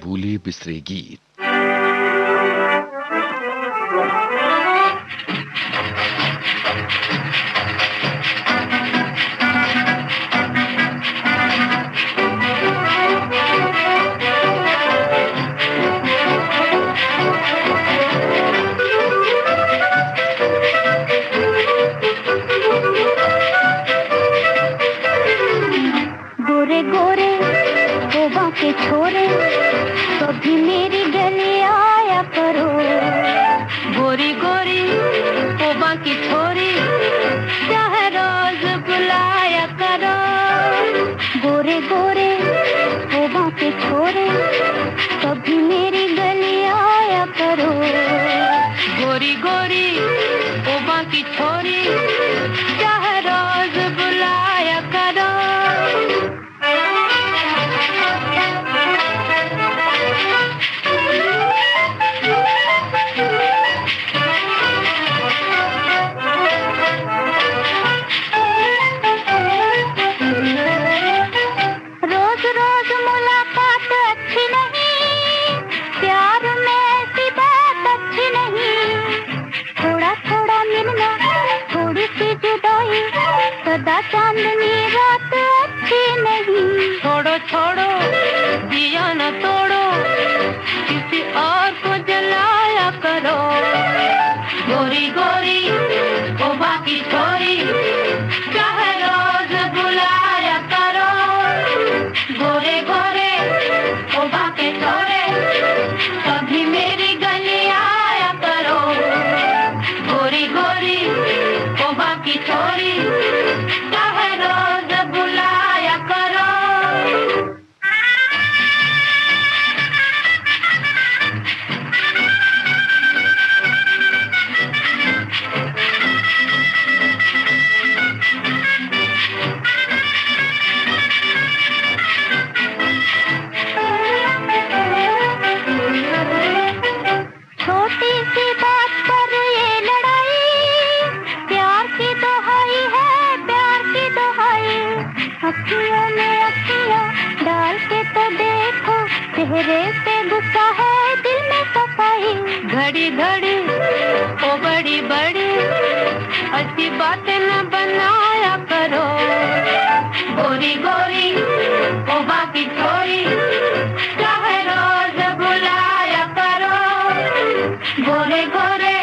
भूले बिसरे गीत। गोरे गोरे तोबा के छोरे कभी मेरी गली आया करो। गोरी गोरी तोबा की छोरी चाहे रोज बुलाया करो। गोरे गोरे तोबा के छोरे कभी मेरी गली आया करो। गोरी गोरी तोबा की छोरी चाहे रोज बुलाया करो। चांदनी रात अच्छी नहीं। छोड़ो छोड़ो दिया न तोड़ो किसी और को जलाया करो। गोरी गोरी तोबा की छोरी चाहे रोज बुलाया करो। गोरे गोरे तोबा के छोरे कभी मेरी गली आया करो। गोरी गोरी तोबा की छोरी अखियों में अखियाँ डाल के तो देखो चेहरे पे गुस्सा है दिल में सफाई। घड़ी घड़ी ओ बड़ी बड़ी अच्छी बातें न बनाया करो। गोरी गोरी ओ बाकी छोरी चाहे रोज बुलाया करो। गोरे गोरे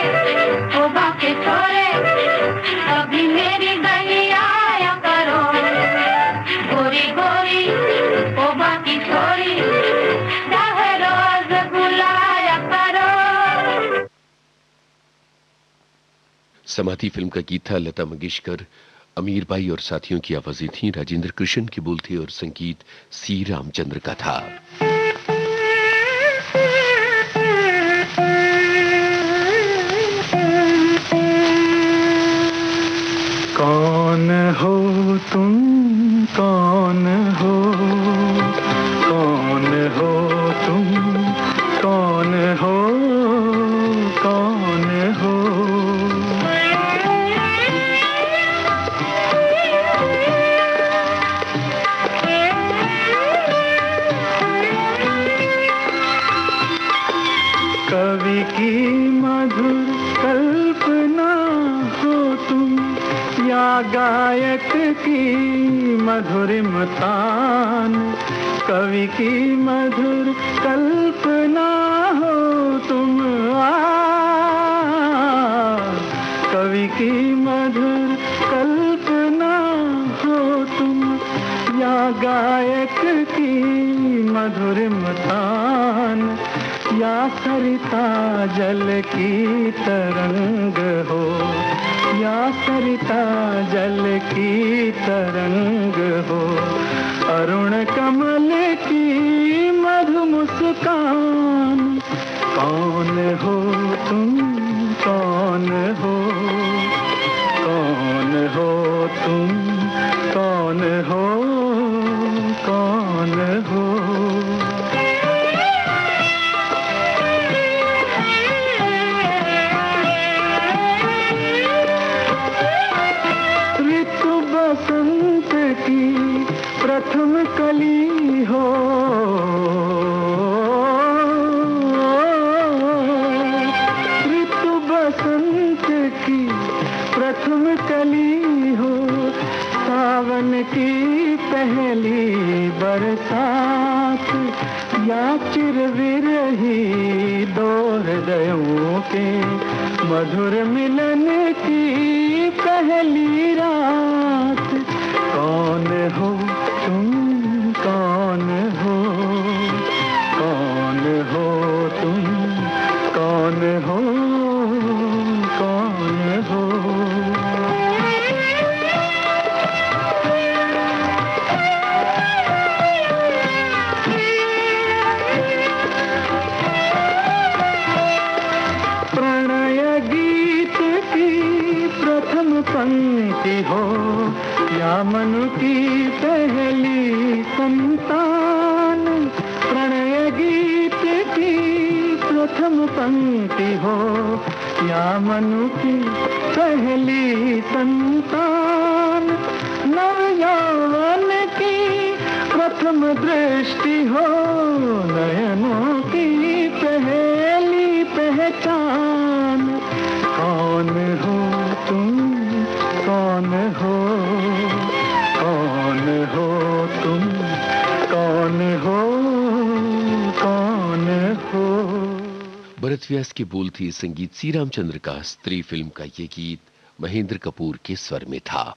ओ बाकी छोरे कभी मेरी गली आया करो। गोरी गोरी ओ बाकी छोरी चाहे रोज बुलाया करो। समाधि फिल्म का गीत था। लता मंगेशकर, अमीर भाई और साथियों की आवाजें थी। राजेंद्र कृष्ण के बोल थे और संगीत सी रामचंद्र का था। कौन हो तुम, कौन हो, कौन हो तुम, कौन हो, कौन हो। कवि की मधुर कल्पना हो तुम या गायक की मधुरिम तान। कवि की मधुर कल्पना हो तुम, कवि की मधुर कल्पना हो तुम या गायक की मधुरिम तान। या सरिता जल की तरंग हो, या सरिता जल की तरंग हो। अरुण कमल की मधु मुस्कान। कौन हो तुम, कौन हो, कौन हो तुम, कौन हो, कौन हो। बसंत की प्रथम कली हो, या चिर विरही दो हृदयों के मधुर मिलन की पहली रात। कौन हो तुम, कौन हो, कौन हो तुम, कौन हो, कौन हो। प्रणय गीत की प्रथम पंक्ति हो या मनु की पहली संतान। प्रणय गीत की प्रथम पंक्ति हो या मनु की पहली संतान। नव यौवन की प्रथम दृष्टि हो नयनों की पहली पहचान। कौन हो तुम, कौन हो, कौन हो तुम, कौन हो, कौन हो। भरत व्यास की बोल थी, संगीत सी रामचंद्र का। स्त्री फिल्म का ये गीत महेंद्र कपूर के स्वर में था।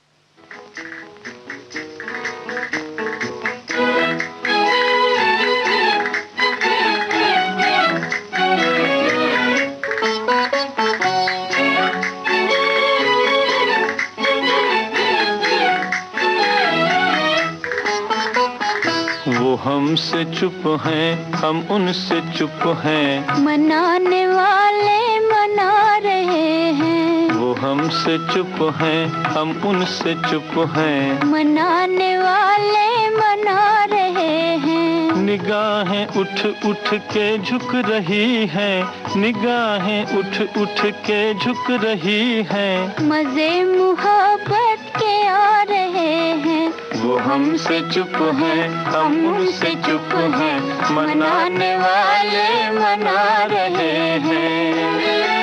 हमसे चुप हैं, हम उनसे चुप हैं। मनाने वाले मना रहे हैं। वो हमसे चुप हैं, हम उनसे चुप हैं। मनाने वाले मना रहे हैं। निगाहें उठ उठ के झुक रही हैं, निगाहें उठ उठ के झुक रही हैं। मजे मोहब्बत के आ रहे हैं। वो हमसे चुप हैं, हम उनसे चुप हैं। मनाने वाले मना रहे हैं।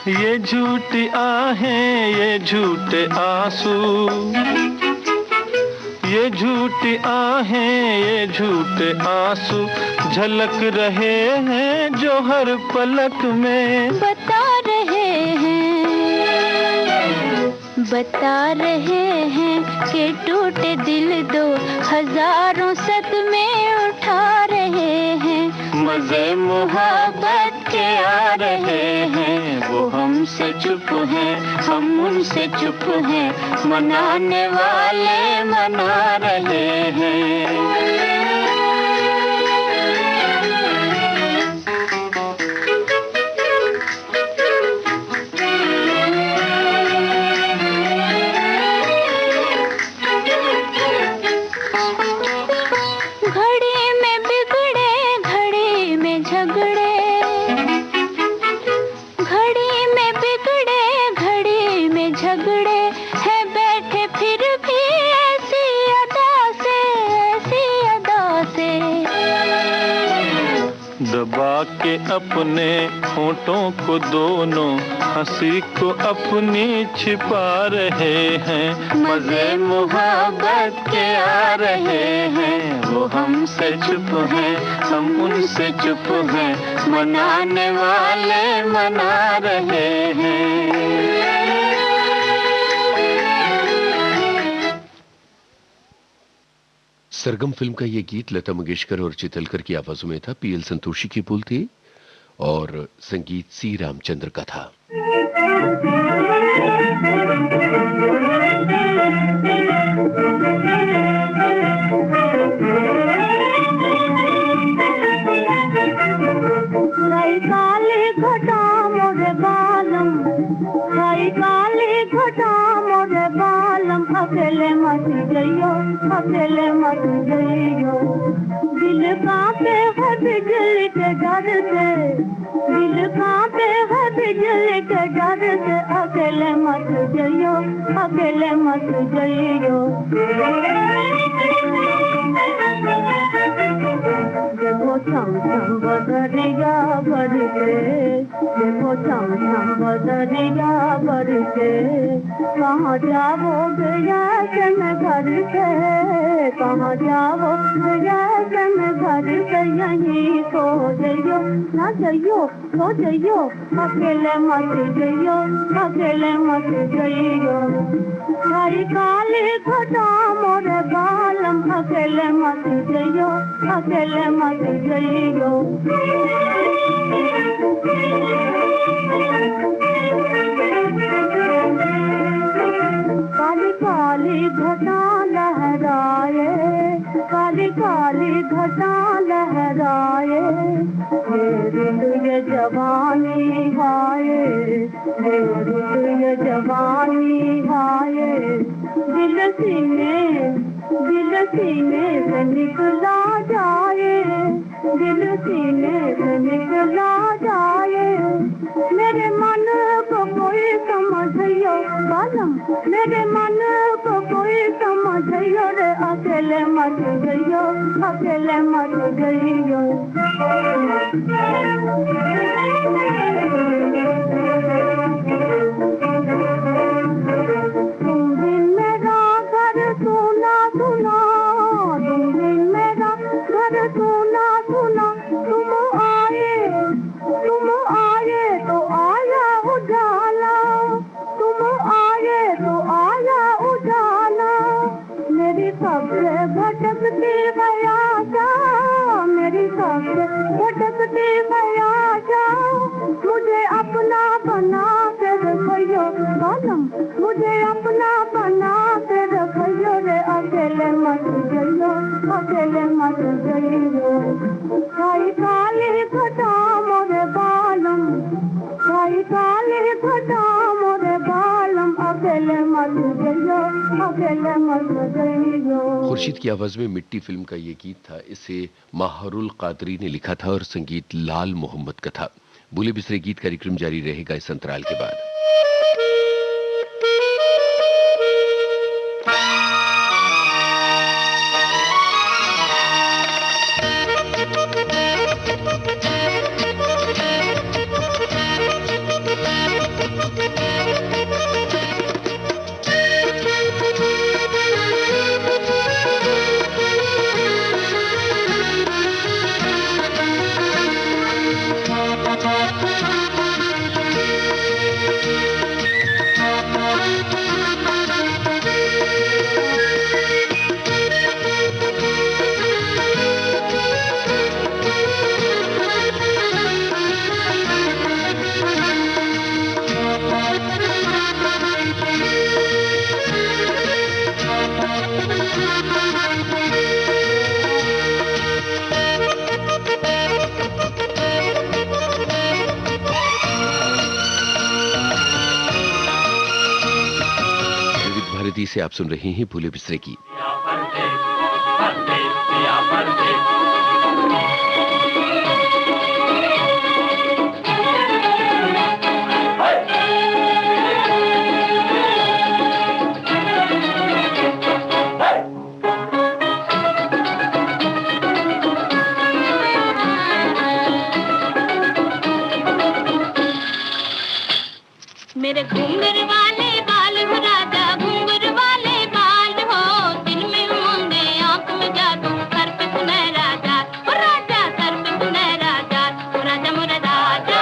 ये झूठी आहें, ये झूठे आंसू, ये झूठी आहें, ये झूठे आंसू झलक रहे हैं जो हर पलक में। बता रहे हैं कि टूटे दिल दो हजारों सदमे उठा रहे हैं। मजे मोहब्बत के आ रहे हैं। वो हमसे चुप हैं, हम उनसे चुप हैं। मनाने वाले मना रहे हैं। दबा के अपने होठों को दोनों हंसी को अपनी छिपा रहे हैं। मजे मोहब्बत के आ रहे हैं। वो हमसे चुप हैं, हम उनसे चुप हैं। मनाने वाले मना रहे हैं। सरगम फिल्म का ये गीत लता मंगेशकर और चितलकर की आवाजों में था। पीएल संतोषी की बोल थी और संगीत सी रामचंद्र का था। अकेले मत जइयो, अकेले मत जइयो। दिल कांपे है बिजली के डर से, दिल कांपे है बिजली के डर से। अकेले मत जइयो, अकेले मत जइयो। देखो छम छम बदरिया बरसे, देखो छम छम बदरिया बरसे, कहाँ जाओगे ऐसे में घर से, कहाँ जाओगे ऐसे में घर से, यहीं सो जाइयो ना जाइयो सो जाइयो, अकेले मत जाइयो, अकेले मत जाइयो, सारी काली घटा मोरे बालम, अकेले मत जाइयो, अकेले मत जाइयो। काली काली घटा लहराए, काली काली घटा लहराए, ये जवानी हाय, ये जवानी हाय, दिल सीने से निकला जाए, दिल सीने से निकला जाए, मेरे मन को कोई समझियो बालम, मेरे मन को कोई समझियो रे, अकेले मत जाइयो, अकेले मत जाइयो। तुम दिन मेरा घर सुना सुना, तुम दिन मेरा घर सुना सुना, तुम आए तो आया उजाला, तुम आए तो आया उजाला, मेरी सबसे भटकती गया जा, मेरी सबसे भटकती गया जा, मुझे अपना बना के रखियो बालम, मुझे अपना बना के रखियो रे, अकेले मत जाइयो, अकेले मत जाइयो, काई काली घटा मोरे बालम, काई काली घटा मोरे बालम, अकेले मत जाइयो, अकेले मत जाइयो। खुर्शीद की आवाज में मिट्टी फिल्म का ये गीत था। इसे माहरुल कादरी ने लिखा था और संगीत लाल मोहम्मद का था। भूले बिसरे गीत कार्यक्रम जारी रहेगा इस अंतराल के बाद। से आप सुन रहे हैं भूले बिसरे गीत। मेरे घूंघर वाले बाल हो राजा, घूंघर वाले बाल हो, दिल में उमंगे आंख में जादू, सर पे सुनहरा जाल, ओ राजा सर पे सुनहरा जाल, ओ राजा मोरा राजा।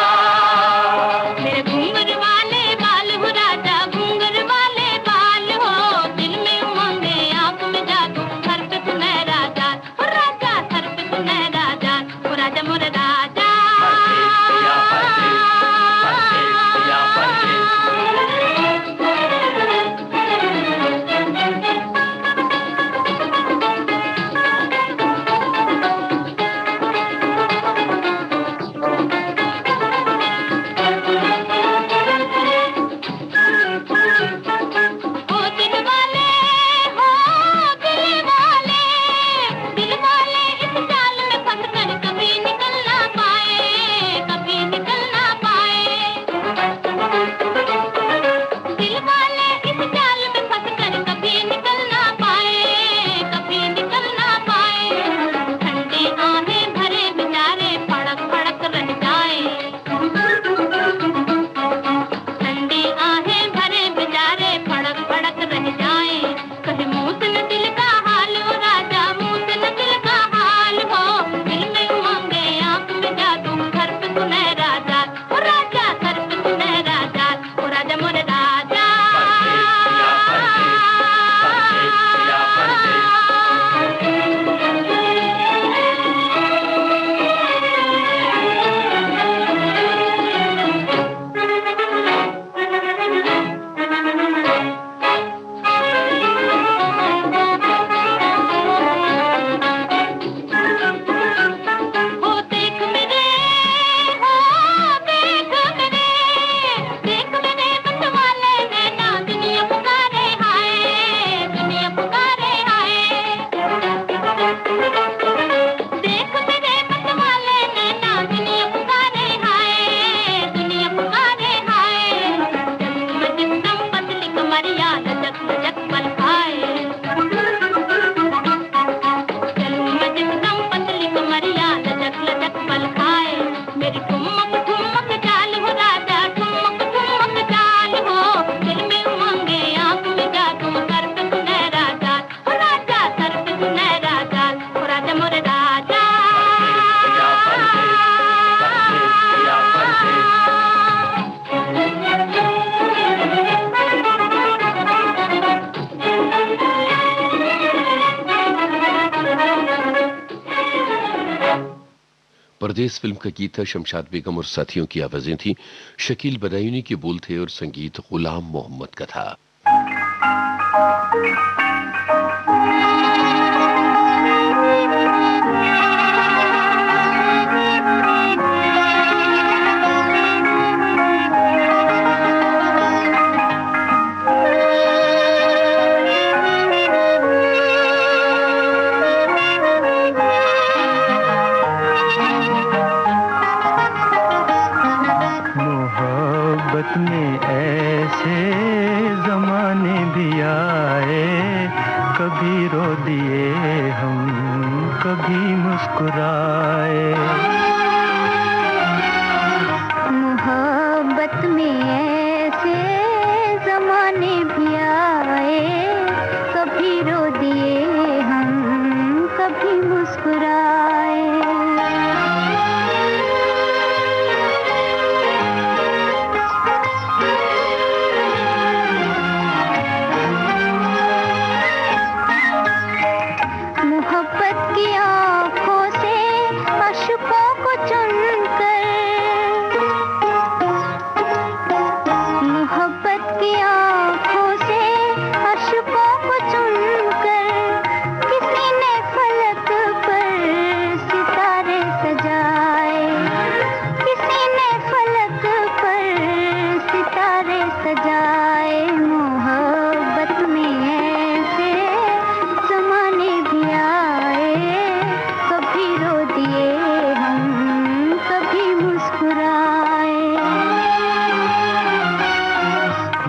मेरे घूंघर वाले बाल हो राजा, घूंघर वाले बाल हो, दिल में उमंगे आंख में जादू, सर पे सुनहरा जाल, ओ राजा सर पे सुनहरा जाल, ओ राजा मोरा राजा। तेरी ठुमक ठुमक चाल हो राजा, ठुमक ठुमक चाल हो, दिल में उमंगे आंख में जादू, सर पे सुनहरा चाल हो राजा, सर पे सुनहरा चाल हो राजा मोरे राजा। परदेस फिल्म का गीत था, शमशाद बेगम और साथियों की आवाजें थी। शकील बदायूनी के बोल थे और संगीत गुलाम मोहम्मद का था। मोहब्बत में ऐसे जमाने भी आए, कभी रो दिए हम, कभी मुस्कुराए।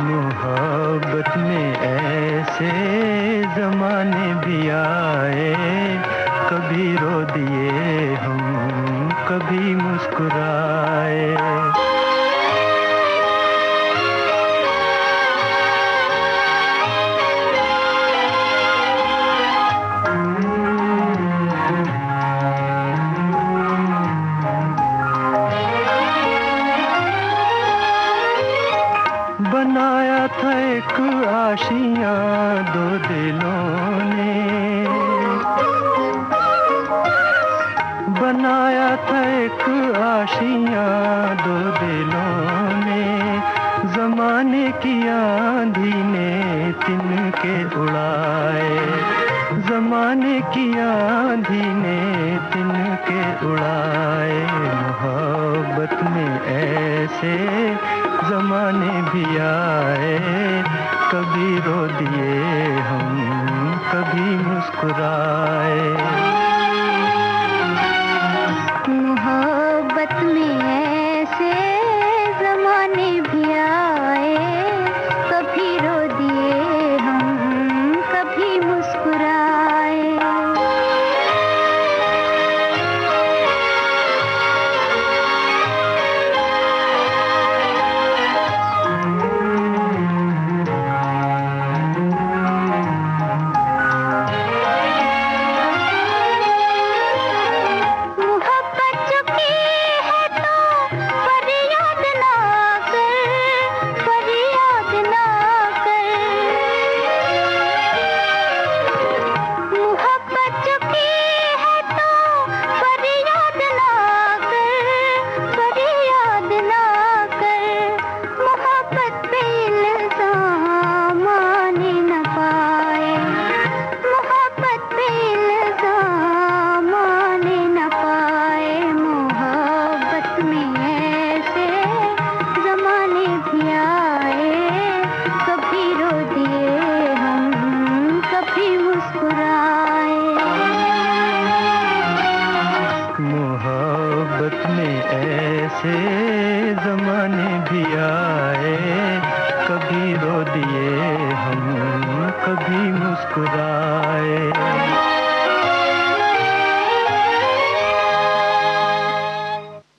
मोहब्बत में ऐसे जमाने भी आए, कभी रो दिए हम, कभी मुस्कुराए। बनाया था एक आशियां दो दिलों ने, बनाया था एक आशियां दो दिलों ने, जमाने की आंधी ने तिनके उड़ाए, जमाने की आंधी ने तिनके उड़ाए। मोहब्बत में ऐसे जमाने भी आए, कभी रो दिए हम, कभी मुस्कुराए। मोहब्बत में ऐसे जमाने भी आए, कभी रो दिए हम, कभी मुस्कुराए।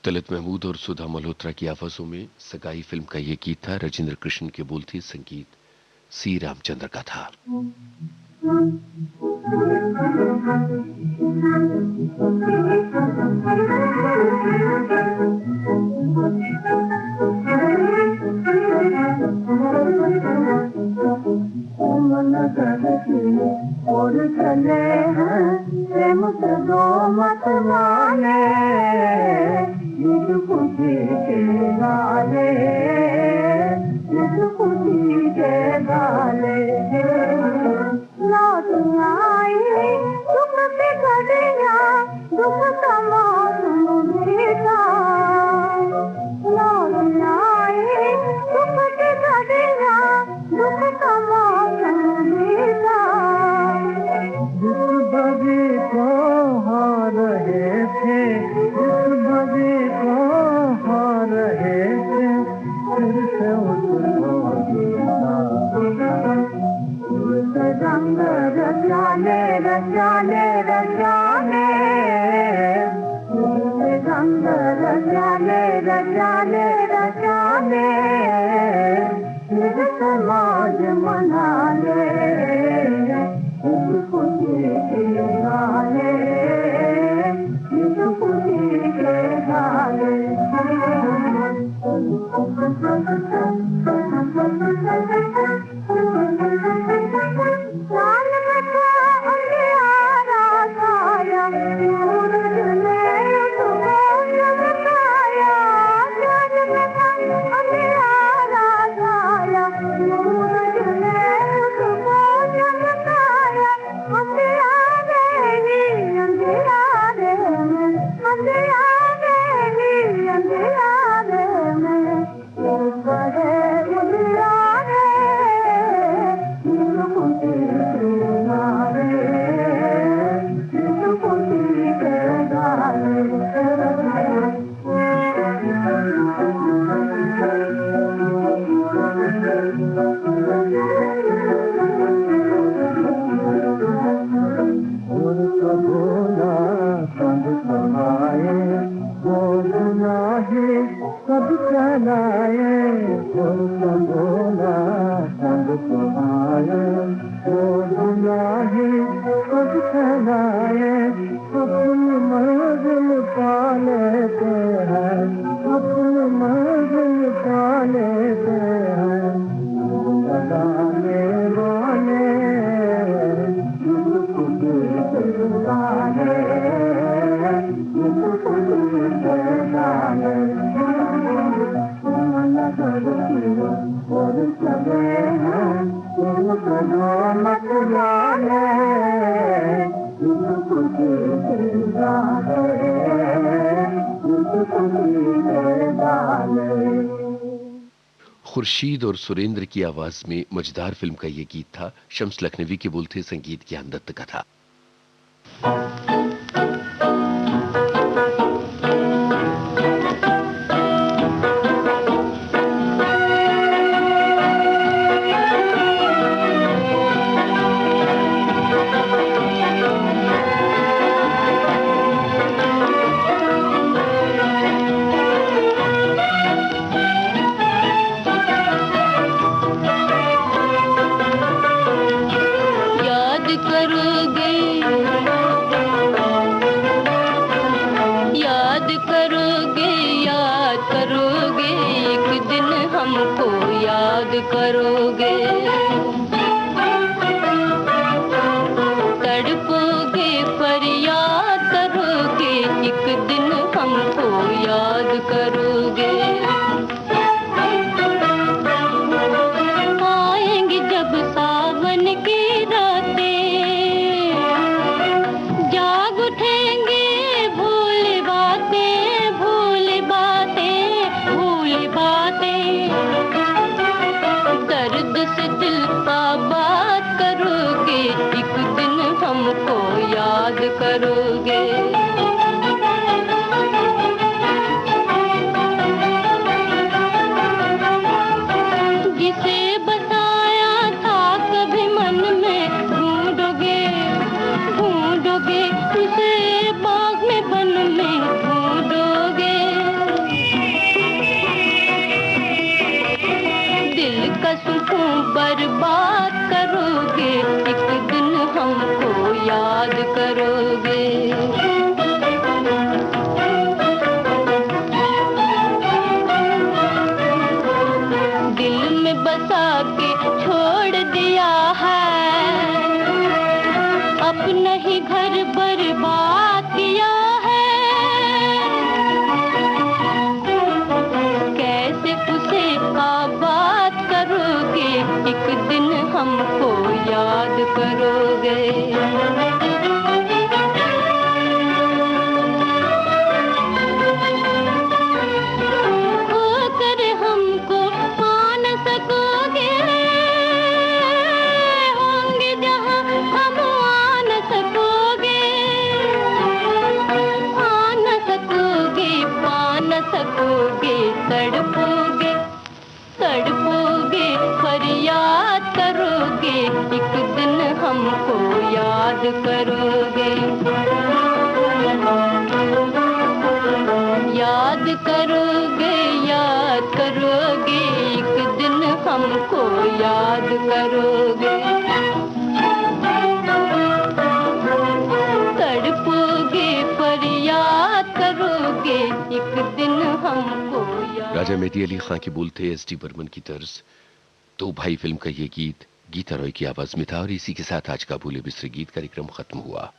तलत महमूद और सुधा मल्होत्रा की आवाजों में सगाई फिल्म का ये गीत था। राजेंद्र कृष्ण के बोल थे, संगीत सी रामचंद्र का था। और चले हैं प्रेम से दो मतवाले, इस खुशी के गाले, इस खुशी के गाले। लौट आई दुख की घड़ियाँ, दुख का मौसम बीता। लौट आई दुख की घड़ियाँ, दुख का मौसम बीता। जिस बजे को हो रहे थे, जिस बजे को हो रहे थे, फिर से उसको जीना। रंग रचाने रचाने रचाने, रंग रचाने रचाने रचाने, फिर समाज मना ले, इस खुशी के गाने, इस खुशी के गाने। साल में था अंधियारा छाया, सूरज ने उसको चमकाया। साल में था अंधियारा छाया, सूरज ने उसको चमकाया। अंधियारे ही अंधियारे में, अंधियारे ही अंधियारे में, एक बड़े उजियारे, इस खुशी के गाने, इस खुशी के गाने। उनको भोला संग समाए, वो गुनाहे सब चलाए। उनको भोला संग समाए, वो गुनाहे सब चलाए। अपनी मंजिल पा लेते हैं, अपनी मंजिल पा लेते हैं। लगाने वाले गाने, इस खुशी के गाने। मन करती और चले हैं तुम कदो मत जाने, इस खुशी के गाने, इस खुशी के गाने। खुर्शीद और सुरेंद्र की आवाज में मजेदार फिल्म का ये गीत था। शम्स लखनवी के बोल थे, संगीत ज्ञान दत्त का था। याद करोगे, याद करोगे, याद करोगे, एक दिन हमको याद करोगे। तड़पोगे फरियाद करोगे, एक दिन हमको याद करोगे। आएंगी जब सावन की रातें, जाग उठेंगे भूल बातें, भूल बातें, भूल बातें। दर्द से दिल सुकून बर्बाद करोगे, एक दिन हमको याद करोगे। दिल में बसा के छोड़ दिया है, अपना ही घर बर्बाद किया है। कैसे उसे आबाद करोगे, एक दिन हमको याद करोगे। खोकर हमको पा न सकोगे, होंगे जहाँ हम आ न सकोगे। आ न सकोगे, पा न सकोगे, तड़पोगे तड़पोगे, फरियाद करोगे, एक दिन हमको याद करोगे। याद करोगे, याद करोगे, एक दिन हमको याद करोगे। तड़पोगे, फरियाद करोगे, एक दिन हमको याद। राजा मेहदी अली खां के बोल थे, एस डी बर्मन की तर्ज। दो भाई फिल्म का ये गीत गीता रॉय की आवाज में था और इसी के साथ आज का भूले बिसरे गीत कार्यक्रम खत्म हुआ।